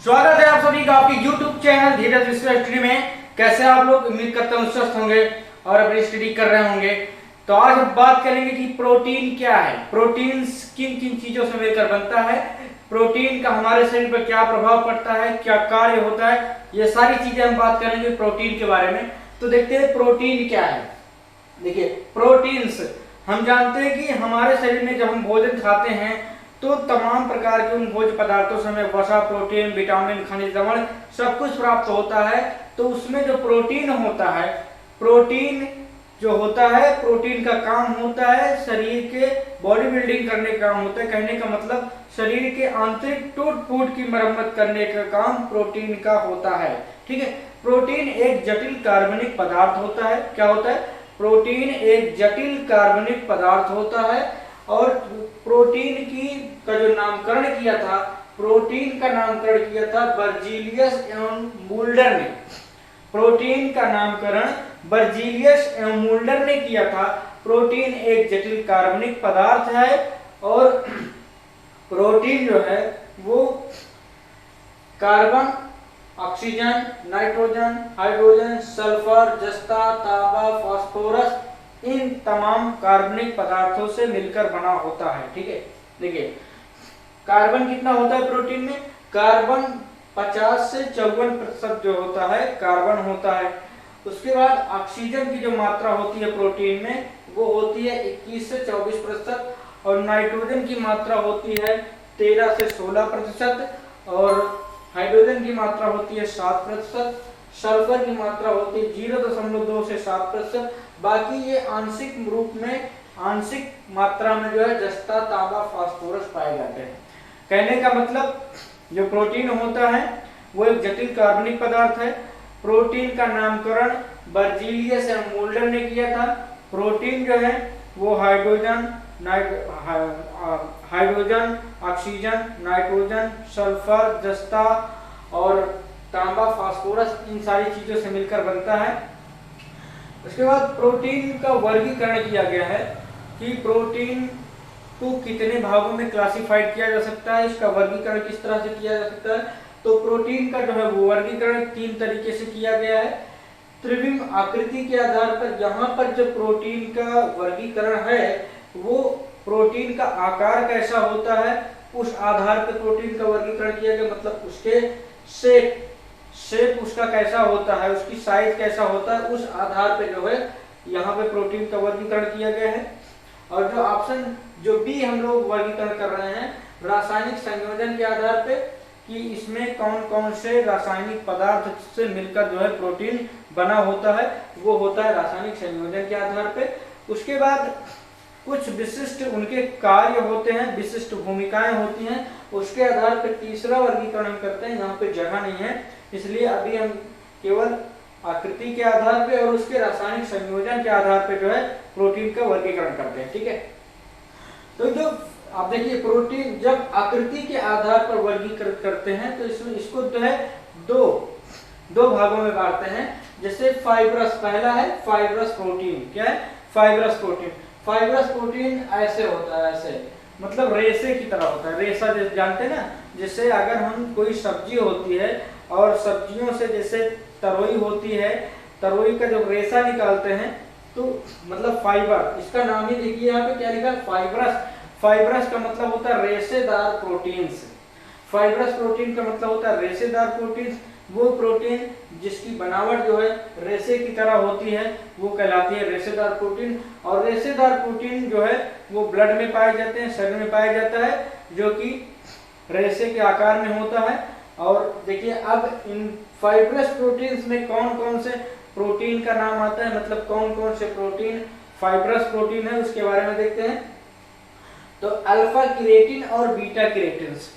स्वागत है आप सभी का आपके YouTube चैनल धीरज विश्व स्टडी में। कैसे आप लोग, उम्मीद करता हूँ स्वस्थ होंगे और अपनी स्टडी कर रहे होंगे। तो आज हम बात करेंगे कि प्रोटीन क्या है, प्रोटीन किन किन चीजों से मिलकर बनता है, प्रोटीन का हमारे शरीर पर क्या प्रभाव पड़ता है, क्या कार्य होता है, ये सारी चीजें हम बात करेंगे प्रोटीन के बारे में। तो देखते हैं प्रोटीन क्या है। देखिए प्रोटीन्स हम जानते हैं कि हमारे शरीर में जब हम भोजन खाते हैं तो तमाम प्रकार के उन भोज्य पदार्थों से हमें वसा, प्रोटीन, विटामिन, खनिज लवण सब कुछ प्राप्त होता है। तो उसमें जो प्रोटीन होता है, प्रोटीन जो होता है, प्रोटीन का काम होता है शरीर के बॉडी बिल्डिंग करने का काम होता है। कहने का मतलब शरीर के आंतरिक टूट फूट की मरम्मत करने का काम प्रोटीन का होता है। ठीक है, प्रोटीन एक जटिल कार्बनिक पदार्थ होता है। क्या होता है? प्रोटीन एक जटिल कार्बनिक पदार्थ होता है। और प्रोटीन की का जो नामकरण किया था, प्रोटीन का नामकरण किया था बर्जीलियस एवं मूल्डर ने। प्रोटीन का नामकरण बर्जीलियस एवं मूल्डर ने किया था। प्रोटीन एक जटिल कार्बनिक पदार्थ है और प्रोटीन जो है वो carbon, oxygen, nitrogen, hydrogen, sulphur, जस्ता, तांबा, फास्फोरस, इन तमाम कार्बनिक पदार्थों से मिलकर बना होता है। ठीक है, देखिए कार्बन कितना होता है प्रोटीन में? कार्बन 50 से 54% जो होता है कार्बन होता है। उसके बाद ऑक्सीजन की जो मात्रा होती है प्रोटीन में वो होती है 21 से 24% और नाइट्रोजन की मात्रा होती है 13 से 16% और हाइड्रोजन की मात्रा होती है 7%, सल्फर की मात्रा होती है 0.2 से 7%। बाकी ये आंशिक रूप में, आंशिक मात्रा में जो है जस्ता, तांबा, फास्फोरस पाए जाते हैं। कहने का मतलब जो प्रोटीन होता है वो एक जटिल कार्बनिक पदार्थ है। प्रोटीन का नामकरण बर्जीलियस एवं मूल्डर ने किया था। प्रोटीन जो है वो हाइड्रोजन, ऑक्सीजन, नाइट्रोजन, सल्फर, जस्ता और तांबा, फास्फोरस, इन सारी चीजों से मिलकर बनता है। उसके बाद प्रोटीन का वर्गीकरण किया गया है कि प्रोटीन को कितने भागों में क्लासिफाइड किया जा सकता है, इसका वर्गीकरण किस तरह से किया जा सकता है। तो प्रोटीन का जो है वो वर्गीकरण 3 तरीके से किया गया है। त्रिविम आकृति के आधार पर यहाँ पर जो प्रोटीन का वर्गीकरण है वो प्रोटीन का आकार कैसा होता है उस आधार पर प्रोटीन का वर्गीकरण किया गया। मतलब उसके शेप उसका कैसा होता है, उसकी साइज कैसा होता है, उस आधार पे जो है यहाँ पे प्रोटीन का वर्गीकरण किया गया है। और जो ऑप्शन जो बी हम लोग वर्गीकरण कर रहे हैं रासायनिक संयोजन के आधार पे कि इसमें कौन कौन से रासायनिक पदार्थ से मिलकर जो है प्रोटीन बना होता है, वो होता है रासायनिक संयोजन के आधार पे। उसके बाद कुछ विशिष्ट उनके कार्य होते हैं, विशिष्ट भूमिकाएं होती हैं, उसके आधार पर तीसरा वर्गीकरण हम करते हैं। यहाँ पे जगह नहीं है इसलिए अभी हम केवल आकृति के आधार पे और उसके रासायनिक संयोजन के आधार पे जो है प्रोटीन का वर्गीकरण करते हैं। ठीक है, तो जो आप देखिए प्रोटीन जब आकृति के आधार पर वर्गीकृत करते हैं तो इसमें इसको जो है दो भागों में बांटते हैं। जैसे फाइब्रस, पहला है फाइब्रस प्रोटीन। क्या है? Fibrous protein. फाइब्रस प्रोटीन ऐसे होता है, ऐसे मतलब रेशे की तरह होता है। रेशा जैसे जानते हैं ना, जैसे अगर हम कोई सब्जी होती है और सब्जियों से जैसे तरोई होती है, तरोई का जब रेशा निकालते हैं तो मतलब फाइबर, इसका नाम ही देखिए यहाँ पे क्या लिखा है, फाइब्रस। फाइब्रस का मतलब होता है रेशेदार प्रोटीन्स। फाइब्रस प्रोटीन का मतलब होता है रेशेदार प्रोटीन्स। वो प्रोटीन जिसकी बनावट जो है रेशे की तरह होती है वो कहलाती है रेशेदार प्रोटीन। और रेशेदार प्रोटीन जो है वो ब्लड में पाए जाते हैं, शरीर में पाया जाता है, जो कि रेशे के आकार में होता है। और देखिए अब इन फाइब्रस प्रोटीन्स में कौन कौन से प्रोटीन का नाम आता है, मतलब कौन कौन से प्रोटीन फाइब्रस प्रोटीन है उसके बारे में देखते हैं। तो अल्फा किरेटिन और बीटा किरेटिन्स,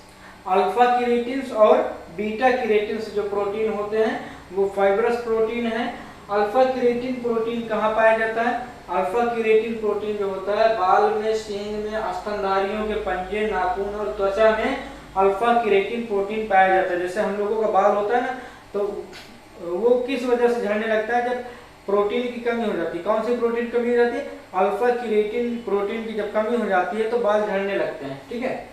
अल्फा किरेटिन्स और बीटा किरेटिन्स जो प्रोटीन होते हैं वो फाइब्रस प्रोटीन है। अल्फा किरेटिन प्रोटीन कहाँ पाया जाता है? अल्फा किरेटिन प्रोटीन जो होता है बाल में, सींग में, स्तनधारियों के पंजे, नाखून और त्वचा में अल्फा किरेटिन प्रोटीन पाया जाता है। जैसे हम लोगों का बाल होता है ना, तो वो किस वजह से झड़ने लगता है? जब प्रोटीन की कमी हो जाती है। कौन सी प्रोटीन कमी हो जाती है? अल्फा किरेटिन प्रोटीन की जब कमी हो जाती है तो बाल झड़ने लगते हैं। ठीक है,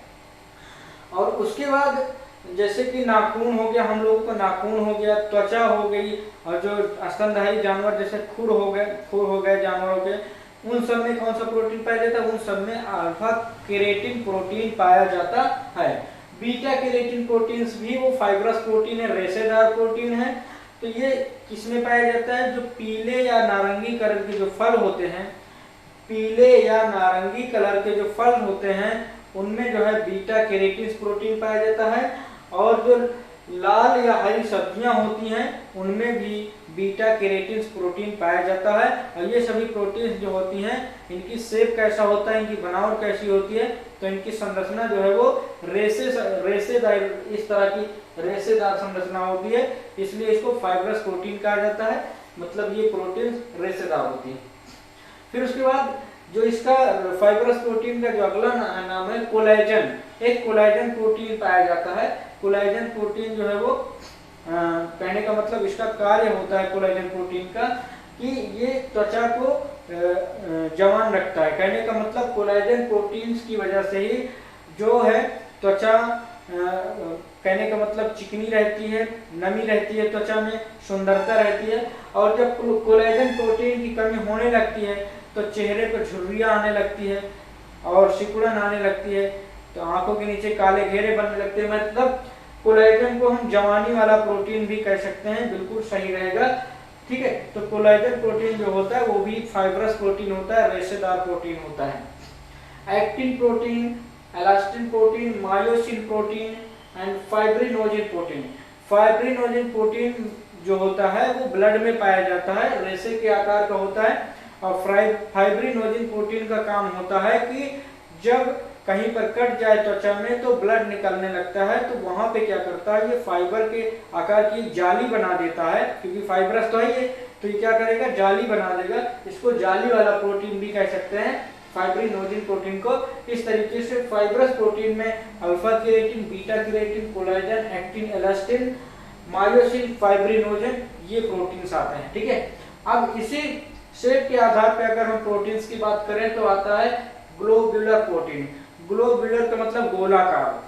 और उसके बाद जैसे कि नाखून हो गया, हम लोगों को नाखून हो गया, त्वचा हो गई, और जो स्तनधारी जानवर जैसे खुर हो गए जानवरों के, उन सब में कौन सा प्रोटीन पाया जाता है? उन सब में अल्फा केरेटिन प्रोटीन पाया जाता है। बीटा केरेटिन प्रोटीन्स भी वो फाइब्रस प्रोटीन है, रेशेदार प्रोटीन है। तो ये किसमें पाया जाता है? जो पीले या नारंगी कलर के जो फल होते हैं, पीले या नारंगी कलर के जो फल होते हैं, उनमें जो है बीटा केरेटिन प्रोटीन पाया जाता है। और जो लाल या हरी सब्जियां होती हैं, उनमें भी बीटा केरेटिन प्रोटीन पाया जाता है। और ये सभी प्रोटीन जो होती हैं, इनकी शेप कैसा होता है, इनकी बनावट कैसी होती है? तो इनकी संरचना जो है वो रेशेदार, इस तरह की रेशेदार संरचना होती है, इसलिए इसको फाइब्रस प्रोटीन कहा जाता है। मतलब ये प्रोटीन रेशेदार होती है। फिर उसके बाद जो इसका फाइब्रस प्रोटीन का जो अगला नाम है कोलेजन। एक कोलेजन प्रोटीन पाया जाता है। कोलेजन प्रोटीन जो है वो कहने का मतलब इसका कार्य होता है कोलेजन प्रोटीन का कि ये त्वचा को जवान रखता है। कहने का मतलब कोलेजन प्रोटीन्स की वजह से ही जो है त्वचा कहने का मतलब चिकनी रहती है, नमी रहती है, त्वचा में सुंदरता रहती है। और जब कोलेजन प्रोटीन की कमी होने लगती है तो चेहरे पर झुर्रियां आने लगती है और सिकुड़न आने लगती है, तो आंखों के नीचे काले घेरे बनने लगते हैं। मतलब कोलेजन को हम जवानी वाला प्रोटीन भी कह सकते हैं, बिल्कुल सही रहेगा। ठीक है, तो कोलेजन प्रोटीन जो होता है वो भी फाइब्रस प्रोटीन होता है, रेशेदार प्रोटीन होता है। Actin protein, elastin protein, myosin protein and fibrinogen protein. Fibrinogen protein जो होता है वो ब्लड में पाया जाता है, रेशे के आकार का होता है। और फाइब्रिनोजिन प्रोटीन का काम होता है कि जब कहीं पर कट जाए त्वचा में तो ब्लड निकलने लगता है, तो वहां पे क्या करता है, ये फाइबर के आकार की जाली बना देता है, क्योंकि फाइब्रस तो है ये, तो ये क्या करेगा, जाली बना देगा। इसको जाली वाला प्रोटीन भी कह सकते हैं, फाइब्रिनोजिन प्रोटीन को। इस तरीके से फाइब्रस प्रोटीन में alpha keratin, beta keratin, collagen, actin, elastin, myosin, fibrinogen, ये प्रोटीन्स आते हैं। ठीक है, अब इसी शेप के आधार पर अगर हम प्रोटीन्स की बात करें तो आता है ग्लोब्यूलर प्रोटीन। ग्लोब्यूलर का मतलब गोलाकार,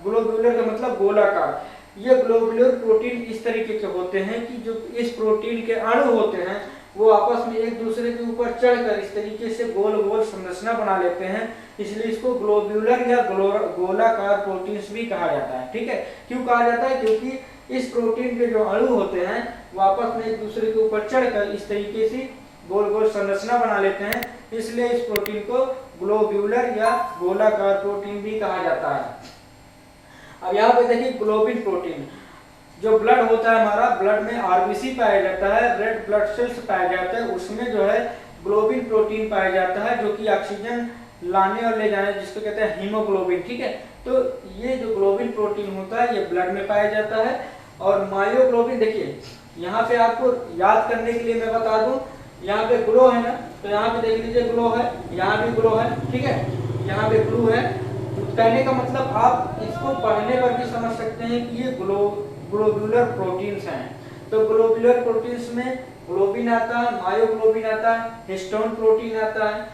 ग्लोब्यूलर का मतलब गोलाकार। ये ग्लोब्यूलर प्रोटीन इस तरीके के होते हैं कि जो इस प्रोटीन के अणु होते हैं वो आपस में एक दूसरे के ऊपर चढ़कर इस तरीके से गोल गोल संरचना बना लेते हैं, इसलिए इसको ग्लोब्यूलर या गोलाकार प्रोटीन्स भी कहा जाता है। ठीक है, क्यों कहा जाता है? क्योंकि इस प्रोटीन के जो अणु होते हैं वो आपस में एक दूसरे के ऊपर चढ़कर इस तरीके से गोल गोल संरचना बना लेते हैं, इसलिए इस प्रोटीन को ग्लोब्यूलर या गोलाकार प्रोटीन भी कहा जाता है। अब यहाँ पे देखिए ग्लोबिन प्रोटीन, जो ब्लड होता है हमारा, ब्लड में आरबीसी पाया जाता है, रेड ब्लड सेल्स पाया जाता है, उसमें जो है ग्लोबिन प्रोटीन पाया जाता है, जो कि ऑक्सीजन लाने और ले जाने, जिसको कहते हैं हीमोग्लोबिन। ठीक है, तो ये जो ग्लोबिन प्रोटीन होता है ये ब्लड में पाया जाता है। और मायोग्लोबिन, देखिए यहाँ पे आपको याद करने के लिए मैं बता दूं, यहाँ पे ग्लो है ना, तो यहाँ पे देख लीजिए ग्लो है, यहाँ भी ग्लो है। ठीक है, यहाँ पे ग्लू है। कहने का मतलब आप इसको पढ़ने पर भी समझ सकते हैं कि ये ग्लोब्यूलर प्रोटीन्स हैं। तो ग्लोब्यूलर प्रोटीन्स में ग्लोबिन आता है, मायोग्लोबिन आता है, हिस्टोन प्रोटीन आता है,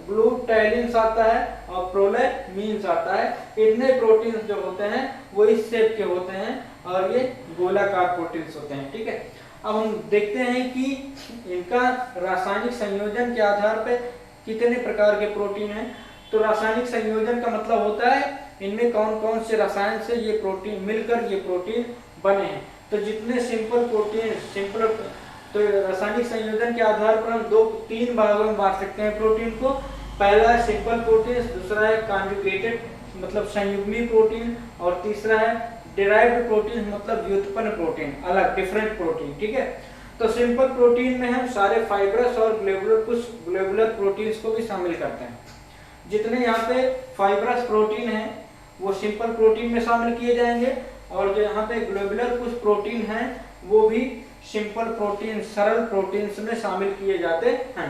ग्लूटैलिन्स आता है और प्रोलैमीन्स आता है। इतने प्रोटीन्स जो होते हैं वो इस शेप के होते हैं और ये गोलाकार प्रोटीन्स होते हैं। ठीक है, अब हम देखते हैं कि इनका रासायनिक संयोजन के आधार पर कितने प्रकार के प्रोटीन हैं। तो रासायनिक संयोजन का मतलब होता है इनमें कौन कौन से रसायन से ये प्रोटीन मिलकर ये प्रोटीन बने हैं। तो जितने सिंपल प्रोटीन तो रासायनिक संयोजन के आधार पर हम तीन भागों में बांट सकते हैं प्रोटीन को। पहला है सिंपल प्रोटीन, दूसरा है कॉन्जुगेटेड मतलब संयुग्मी प्रोटीन, और तीसरा है डिराइव्ड प्रोटीन मतलब व्युत्पन्न प्रोटीन, अलग डिफरेंट प्रोटीन। ठीक है, तो सिंपल प्रोटीन में हम सारे फाइब्रस और ग्लोब्यूलर प्रोटीन्स को भी शामिल करते हैं। जितने यहाँ पे फाइब्रस प्रोटीन हैं वो सिंपल प्रोटीन में शामिल किए जाएंगे, और जो यहाँ पे ग्लोब्यूलर कुछ प्रोटीन हैं वो भी सिंपल प्रोटीन, सरल प्रोटीन्स में शामिल किए जाते हैं।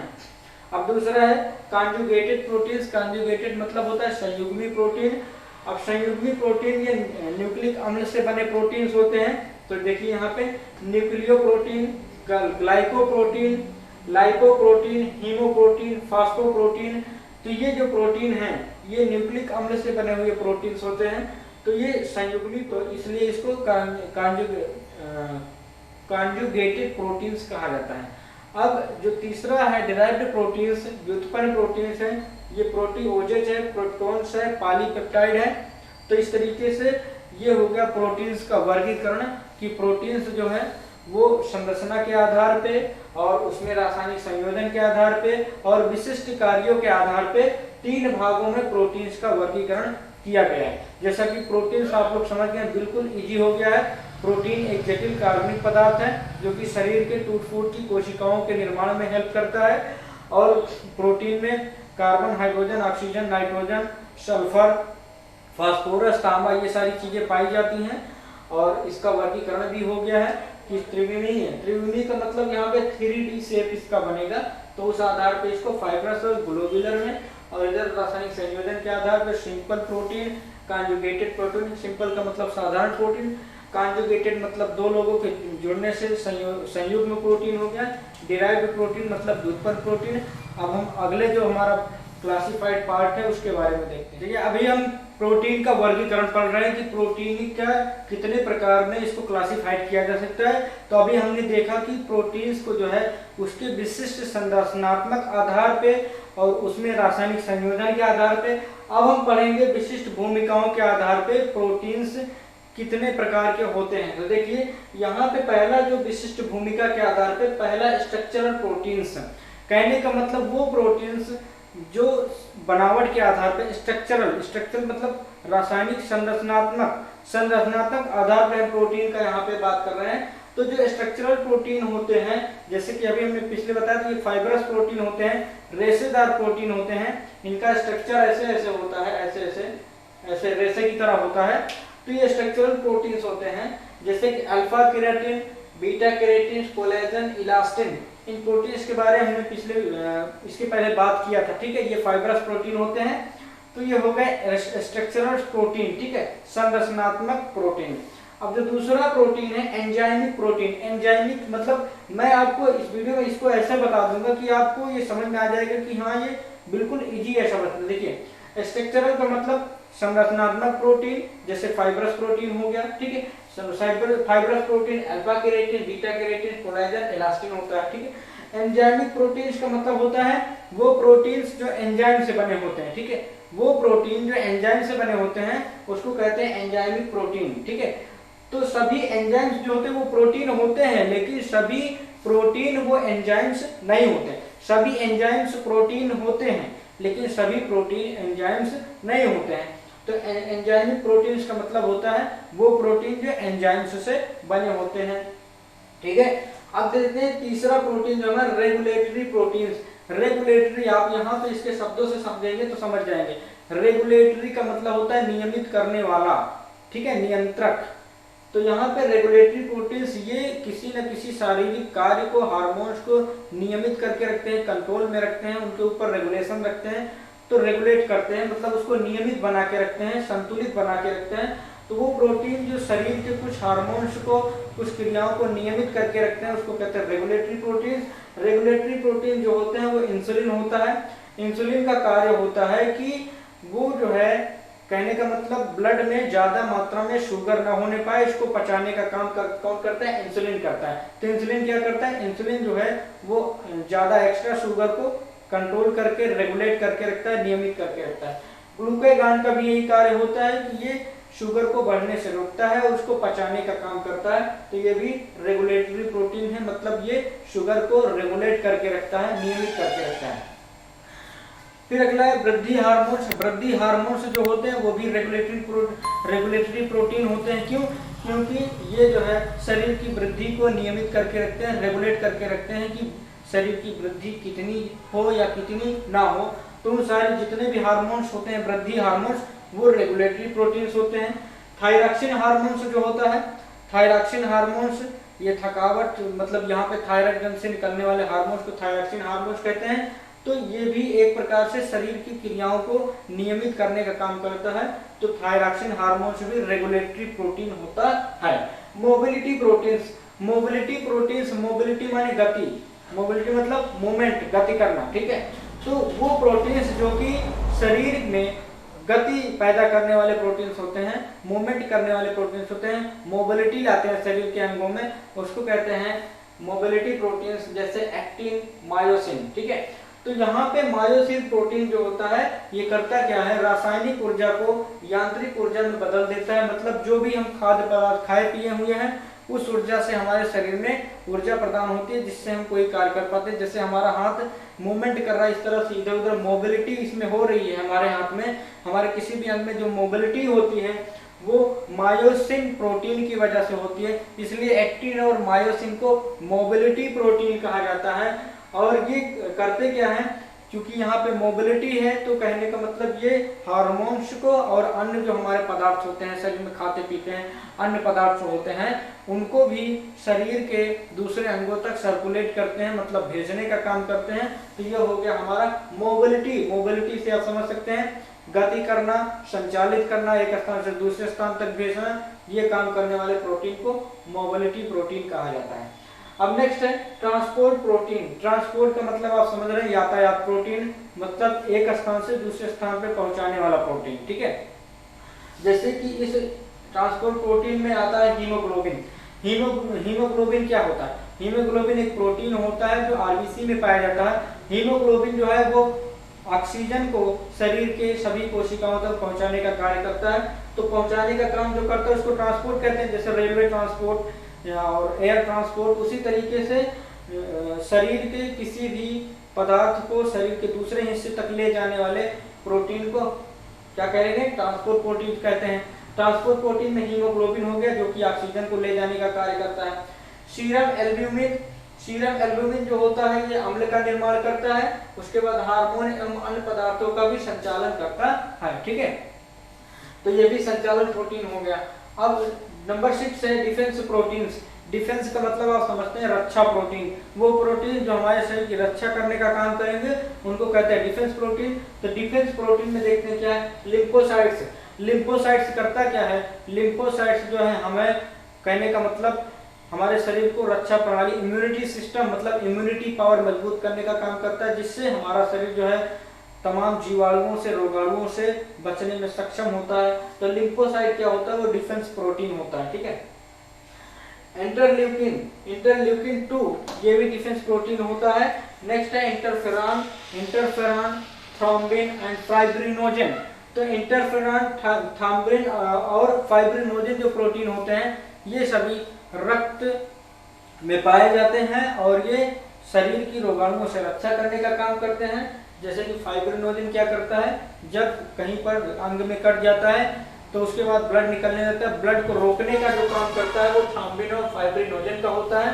अब दूसरा है कॉन्जुगेटेड प्रोटीन्स। कॉन्जुगेटेड मतलब होता है संयुग्मी प्रोटीन। अब संयुग्मी प्रोटीन ये न्यूक्लिक अम्ल से बने प्रोटीन्स होते हैं। तो देखिए यहाँ पे न्यूक्लियोप्रोटीन, ग्लाइकोप्रोटीन, लाइपोप्रोटीन, हीमोप्रोटीन, फास्फोप्रोटीन, तो ये जो प्रोटीन हैं ये न्यूक्लिक अम्ल से बने हुए प्रोटीन्स होते हैं, तो ये संयुग्मी, तो इसलिए इसको कॉन्जुगेटेड प्रोटीन्स कहा जाता है। अब जो तीसरा है डिराइव्ड प्रोटीन्स, व्युत्पन्न प्रोटीन्स हैं, ये प्रोटीओजेज है, प्रोटॉन्स है, पॉलीपेप्टाइड है। तो इस तरीके से ये हो गया प्रोटीन्स का वर्गीकरण कि प्रोटीन्स जो है वो संरचना के आधार पे और उसमें रासायनिक संयोजन के आधार पे और विशिष्ट कार्यों के आधार पे 3 भागों में प्रोटीन्स का वर्गीकरण किया गया है। जैसा कि प्रोटीन्स आप लोग समझ गए, बिल्कुल इजी हो गया है। प्रोटीन एक जटिल कार्बनिक पदार्थ है जो कि शरीर के टूट-फूट की कोशिकाओं के निर्माण में हेल्प करता है, और प्रोटीन में carbon, hydrogen, oxygen, nitrogen, sulphur, phosphorus, तांबा, ये सारी चीजें पाई जाती हैं। और इसका वर्गीकरण भी हो गया है कि त्रिविमीय है। त्रिविमीय का मतलब यहाँ पे 3D शेप इसका बनेगा, तो उस आधार पे इसको फाइब्रस और ग्लोबुलर में, और इधर रासायनिक संयोजन के आधार पर simple protein, conjugated protein, simple का मतलब साधारण प्रोटीन, कॉन्जुगेटेड मतलब 2 लोगों के जुड़ने से संयुग्म प्रोटीन हो गया, डिराइव्ड प्रोटीन मतलब व्युत्पन्न प्रोटीन। अब हम अगले जो हमारा क्लासिफाइड पार्ट है उसके बारे में देखते हैं। ठीक है, अभी हम प्रोटीन का वर्गीकरण पढ़ रहे हैं कि प्रोटीन का कितने प्रकार में इसको क्लासिफाइड किया जा सकता है। तो अभी हमने देखा कि प्रोटीन्स को जो है उसके विशिष्ट संरचनात्मक आधार पे और उसमें रासायनिक संयोजन के आधार पे। अब हम पढ़ेंगे विशिष्ट भूमिकाओं के आधार पे प्रोटीन्स कितने प्रकार के होते हैं। तो देखिए यहाँ पे पहला जो विशिष्ट भूमिका के आधार पे, पहला स्ट्रक्चरल प्रोटीन्स। कहने का मतलब वो प्रोटीन्स जो बनावट के आधार पे, स्ट्रक्चरल मतलब रासायनिक संरचनात्मक आधार पे हम प्रोटीन का यहाँ पे बात कर रहे हैं। तो जो स्ट्रक्चरल प्रोटीन होते हैं, जैसे कि अभी हमने पिछले बताया था, ये फाइब्रस प्रोटीन होते हैं, रेशेदार प्रोटीन होते हैं, इनका स्ट्रक्चर ऐसे ऐसे होता है, ऐसे रेशे की तरह होता है। तो ये स्ट्रक्चरल प्रोटीन्स होते हैं, जैसे कि alpha keratin, beta keratin, collagen, elastin. इन प्रोटीन्स के बारे में हमने इसके पहले बात किया था। ठीक है, ये फाइब्रस प्रोटीन होते हैं। तो ये हो गए स्ट्रक्चरल प्रोटीन, ठीक है, संरचनात्मक प्रोटीन। अब जो दूसरा प्रोटीन है एंजाइमिक प्रोटीन। एंजाइमिक मतलब मैं आपको इस वीडियो में इसको ऐसे बता दूंगा कि आपको ये समझ में आ जाएगा कि हाँ ये बिल्कुल इजी है समझना। देखिए स्ट्रक्चरल का मतलब संरचनात्मक प्रोटीन, जैसे फाइब्रस प्रोटीन हो गया, ठीक है, fibrous protein, alpha keratin, beta keratin, collagen, elastin होता है। ठीक है, एंजाइमिक प्रोटीन्स का मतलब होता है वो प्रोटीन्स जो एंजाइम से बने होते हैं। ठीक है, वो प्रोटीन जो एंजाइम से बने होते हैं उसको कहते हैं एंजाइमिक प्रोटीन। ठीक है, तो सभी एंजाइम्स जो होते हैं वो प्रोटीन होते हैं, लेकिन सभी प्रोटीन वो एंजाइम्स नहीं होते। सभी एंजाइम्स प्रोटीन होते हैं लेकिन सभी प्रोटीन एंजाइम्स नहीं होते हैं। तो एंजाइमिक प्रोटीन्स का मतलब होता है वो प्रोटीन जो एंजाइम्स से बने होते हैं। ठीक है, अब देखते हैं तीसरा प्रोटीन जो है रेगुलेटरी प्रोटीन्स। रेगुलेटरी आप यहाँ पे इसके शब्दों से समझेंगे तो समझ जाएंगे। रेगुलेटरी का मतलब होता है नियमित करने वाला, ठीक है, नियंत्रक। तो यहाँ पे रेगुलेटरी प्रोटीन्स ये किसी न किसी शारीरिक कार्य को, हार्मोन्स को नियमित करके रखते हैं, कंट्रोल में रखते हैं, उनके ऊपर रेगुलेशन रखते हैं। तो रेगुलेट करते हैं मतलब उसको नियमित बना के रखते हैं, संतुलित बना के रखते हैं। तो वो प्रोटीन जो शरीर के कुछ हार्मोन्स को, कुछ क्रियाओं को नियमित करके रखते हैं उसको कहते हैं रेगुलेटरी प्रोटीन्स। रेगुलेटरी प्रोटीन जो होते हैं वो इंसुलिन होता है। इंसुलिन का कार्य होता है कि वो जो है, कहने का मतलब ब्लड में ज्यादा मात्रा में शुगर ना होने पाए, इसको पचाने का काम कौन करता है? इंसुलिन करता है। तो इंसुलिन क्या करता है? इंसुलिन जो है वो ज्यादा एक्स्ट्रा शुगर को कंट्रोल करके, रेगुलेट करके रखता है, नियमित करके रखता है। ग्लूकागॉन का भी यही कार्य होता है कि ये शुगर को बढ़ने से रोकता है और उसको पचाने का काम करता है। तो ये भी रेगुलेटरी प्रोटीन है, मतलब ये शुगर को रेगुलेट करके रखता है, नियमित करके रखता है। फिर अगला है वृद्धि हार्मोन्स। वृद्धि हार्मोन्स जो होते हैं वो भी रेगुलेटरी प्रोटीन होते हैं। क्यों? क्योंकि ये जो है शरीर की वृद्धि को नियमित करके रखते हैं, रेगुलेट करके रखते हैं कि शरीर की वृद्धि कितनी हो या कितनी ना हो। तो उन सारे जितने भी हार्मोन्स होते हैं, वृद्धि हार्मोन्स, वो रेगुलेटरी प्रोटीन्स होते हैं। थायरॉक्सिन हार्मोन्स जो होता है, थायरॉक्सिन हार्मोन्स ये थकावट, मतलब यहाँ पे थायराइड ग्रंथि से निकलने वाले हार्मोन्स को थायरॉक्सिन हार्मोन्स कहते हैं। तो ये भी एक प्रकार से शरीर की क्रियाओं को नियमित करने का काम करता है। तो थायरॉक्सिन हार्मोन्स भी रेगुलेटरी प्रोटीन होता है। Mobility proteins. Mobility proteins, mobility माने गति, मोबिलिटी मतलब मूवमेंट, गति करना, ठीक है। तो वो प्रोटीन्स जो कि शरीर में गति पैदा करने वाले प्रोटीन्स होते हैं, मूवमेंट करने वाले प्रोटीन्स होते हैं, मोबिलिटी लाते हैं शरीर के अंगों में, उसको कहते हैं मोबिलिटी प्रोटीन्स, जैसे एक्टिन, मायोसिन। ठीक है, तो यहाँ पे मायोसिन प्रोटीन जो होता है ये करता क्या है, रासायनिक ऊर्जा को यांत्रिक ऊर्जा में बदल देता है। मतलब जो भी हम खाद्य पदार्थ खाए पिए हुए हैं उस ऊर्जा से हमारे शरीर में ऊर्जा प्रदान होती है, जिससे हम कोई कार्य कर पाते हैं। जैसे हमारा हाथ मूवमेंट कर रहा है, इस तरह से इधर उधर मोबिलिटी इसमें हो रही है हमारे हाथ में, हमारे किसी भी अंग में जो मोबिलिटी होती है वो मायोसिन प्रोटीन की वजह से होती है। इसलिए एक्टिन और मायोसिन को मोबिलिटी प्रोटीन कहा जाता है। और ये करते क्या है, क्योंकि यहाँ पे मोबिलिटी है तो कहने का मतलब ये हार्मोन्स को और अन्य जो हमारे पदार्थ होते हैं शरीर में खाते पीते हैं, अन्य पदार्थ जो होते हैं उनको भी शरीर के दूसरे अंगों तक सर्कुलेट करते हैं, मतलब भेजने का काम करते हैं। तो ये हो गया हमारा मोबिलिटी। मोबिलिटी से आप समझ सकते हैं गति करना, संचालित करना, एक स्थान से दूसरे स्थान तक भेजना, ये काम करने वाले प्रोटीन को मोबिलिटी प्रोटीन कहा जाता है। अब नेक्स्ट है ट्रांसपोर्ट प्रोटीन। ट्रांसपोर्ट का मतलब आप समझ रहे हैं यातायात प्रोटीन, मतलब एक स्थान से दूसरे स्थान पे पहुंचाने वाला प्रोटीन। ठीक है, जैसे कि इस ट्रांसपोर्ट प्रोटीन में आता है हीमोग्लोबिन। हीमोग्लोबिन क्या होता है, हीमोग्लोबिन एक प्रोटीन होता है जो आरबीसी में पाया जाता है। हीमोग्लोबिन जो है वो ऑक्सीजन को शरीर के सभी कोशिकाओं तक पहुंचाने का कार्य करता है। तो पहुंचाने का काम जो करता है उसको ट्रांसपोर्ट कहते हैं, जैसे रेलवे ट्रांसपोर्ट और एयर ट्रांसपोर्ट। उसी तरीके से शरीर के किसी भी पदार्थ को शरीर के दूसरे हिस्से तक ले जाने वाले प्रोटीन को क्या कहेंगे, ट्रांसपोर्ट प्रोटीन कहते हैं। ट्रांसपोर्ट प्रोटीन में हीमोग्लोबिन हो गया जो कि ऑक्सीजन को ले जाने का कार्य करता है। सीरम एल्ब्यूमिन, सीरम एल्ब्यूमिन जो होता है ये अम्ल का निर्माण करता है। उसके बाद हार्मोन एवं अन्य पदार्थों का भी संचालन करता है। ठीक है, तो ये भी संचालन प्रोटीन हो गया। अब नंबर 6 है डिफेंस प्रोटीन्स। डिफेंस का मतलब आप समझते हैं रक्षा प्रोटीन। वो प्रोटीन जो हमारे शरीर की रक्षा करने का काम करेंगे उनको कहते हैं डिफेंस प्रोटीन। तो डिफेंस प्रोटीन में देखते हैं क्या है, लिम्फोसाइट्स। लिम्फोसाइट्स करता क्या है, लिम्फोसाइट्स जो है हमें कहने का मतलब हमारे शरीर को रक्षा प्रणाली, इम्यूनिटी सिस्टम, मतलब इम्यूनिटी पावर मजबूत करने का काम करता है, जिससे हमारा शरीर जो है तमाम जीवाणुओं से, रोगाणुओं से बचने में सक्षम होता है। तो लिम्फोसाइट क्या होता है, वो डिफेंस प्रोटीन होता है। ठीक है, इंटरल्यूकिन, इंटरल्यूकिन 2 ये भी डिफेंस प्रोटीन होता है। नेक्स्ट है interferon, interferon, thrombin and fibrinogen. तो इंटरफेरॉन, थ्रोम्बिन और फाइब्रिनोजन जो प्रोटीन होते हैं ये सभी रक्त में पाए जाते हैं और ये शरीर की रोगाणुओं से रक्षा करने का काम करते हैं। जैसे कि फाइब्रिनोजन क्या करता है, जब कहीं पर अंग में कट जाता है तो उसके बाद ब्लड निकलने लगता है, ब्लड को रोकने का जो काम करता है वो थ्रोम्बिन और फाइब्रिनोजन का होता है।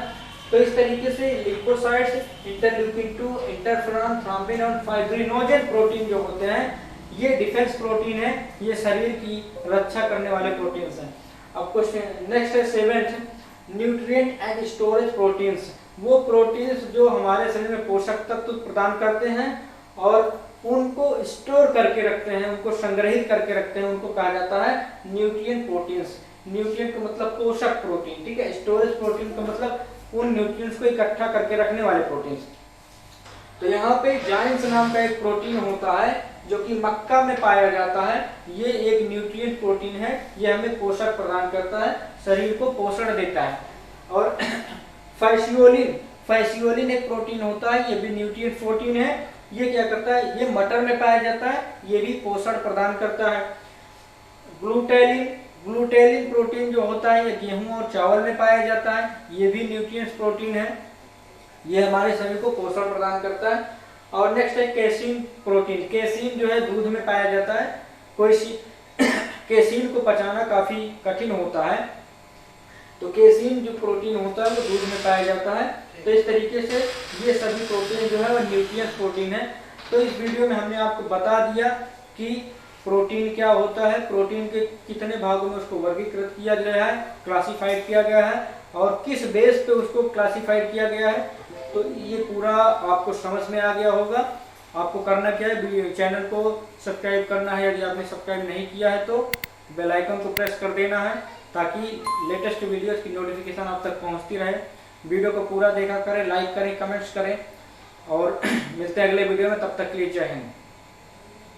तो इस तरीके से लिम्फोसाइट्स, इंटरल्यूकिन 2, इंटरफेरॉन, थ्रोम्बिन और फाइब्रिनोजन प्रोटीन जो होते हैं ये डिफेंस प्रोटीन है, ये शरीर की रक्षा करने वाले प्रोटीन्स हैं। अब क्वेश्चन नेक्स्ट है 7th, nutrient and storage proteins. वो प्रोटीन्स जो हमारे शरीर में पोषक तत्व प्रदान करते हैं और उनको स्टोर करके रखते हैं, उनको संग्रहित करके रखते हैं, उनको कहा जाता है न्यूट्रिएंट प्रोटीन्स। न्यूट्रिएंट का मतलब पोषक प्रोटीन। ठीक है, स्टोरेज प्रोटीन का मतलब उन न्यूट्रिएंट्स को इकट्ठा करके रखने वाले प्रोटीन्स। तो यहाँ पे जाइंस नाम का एक प्रोटीन होता है जो कि मक्का में पाया जाता है। ये एक न्यूट्रिएंट प्रोटीन है, ये हमें पोषक प्रदान करता है, शरीर को पोषण देता है। और फैसियोलिन, फैसियोलिन एक प्रोटीन होता है, ये भी न्यूट्रिएंट प्रोटीन है। ये क्या करता है, ये मटर में पाया जाता है, ये भी पोषण प्रदान करता है। ग्लूटेलिन, ग्लूटेलिन प्रोटीन जो होता है ये गेहूं और चावल में पाया जाता है, ये भी न्यूट्रिएंट्स प्रोटीन है, ये हमारे शरीर को पोषण प्रदान करता है। और नेक्स्ट है कैसीन प्रोटीन। कैसीन जो है दूध में पाया जाता है, कोई कैसीन को पचाना काफी कठिन होता है, तो कैसीन जो प्रोटीन होता है वो दूध में पाया जाता है। तो इस तरीके से ये सभी प्रोटीन जो है वो न्यूट्रिएंट्स प्रोटीन है। तो इस वीडियो में हमने आपको बता दिया कि प्रोटीन क्या होता है, प्रोटीन के कितने भागों में उसको वर्गीकृत किया गया है, क्लासिफाइड किया गया है और किस बेस पे उसको क्लासिफाइड किया गया है। तो ये पूरा आपको समझ में आ गया होगा। आपको करना क्या है, चैनल को सब्सक्राइब करना है, यदि आपने सब्सक्राइब नहीं किया है तो बेल आइकन को प्रेस कर देना है ताकि लेटेस्ट वीडियोस की नोटिफिकेशन आप तक पहुंचती रहे। वीडियो को पूरा देखा करें, लाइक करें, कमेंट्स करें। और मिलते हैं अगले वीडियो में, तब तक के लिए जय हिंद।